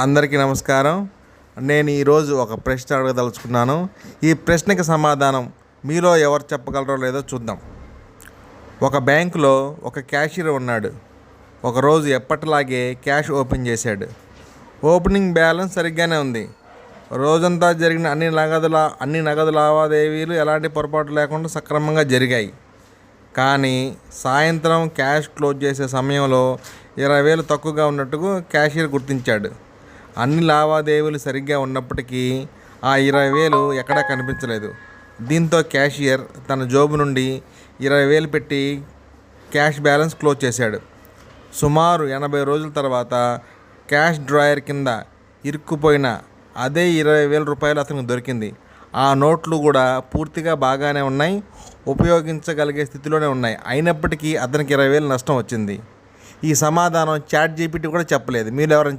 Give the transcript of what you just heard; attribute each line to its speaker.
Speaker 1: అందరికీ నమస్కారం. నేను ఈరోజు ఒక ప్రశ్న అడగదలుచుకున్నాను. ఈ ప్రశ్నకి సమాధానం మీలో ఎవరు చెప్పగలరో లేదో చూద్దాం. ఒక బ్యాంకులో ఒక క్యాషియర్ ఉన్నాడు. ఒకరోజు ఎప్పటిలాగే క్యాష్ ఓపెన్ చేశాడు. ఓపెనింగ్ బ్యాలెన్స్ సరిగ్గానే ఉంది. రోజంతా జరిగిన అన్ని నగదు లావాదేవీలు ఎలాంటి పొరపాటు లేకుండా సక్రమంగా జరిగాయి. కానీ సాయంత్రం క్యాష్ క్లోజ్ చేసే సమయంలో 20,000 తక్కువగా ఉన్నట్టుగా క్యాషియర్ గుర్తించాడు. అన్ని లావాదేవీలు సరిగ్గా ఉన్నప్పటికీ ఆ 20,000 ఎక్కడా కనిపించలేదు. దీంతో క్యాషియర్ తన జోబు నుండి 20,000 పెట్టి క్యాష్ బ్యాలెన్స్ క్లోజ్ చేశాడు. సుమారు 80 రోజుల తర్వాత క్యాష్ డ్రాయర్ కింద ఇరుక్కుపోయిన అదే 20,000 రూపాయలు అతనికి దొరికింది. ఆ నోట్లు కూడా పూర్తిగా బాగానే ఉన్నాయి, ఉపయోగించగలిగే స్థితిలోనే ఉన్నాయి. అయినప్పటికీ అతనికి 20,000 నష్టం వచ్చింది. ఈ సమాధానం చాట్ జీపీటీ కూడా చెప్పలేదు. మీరు ఎవరైనా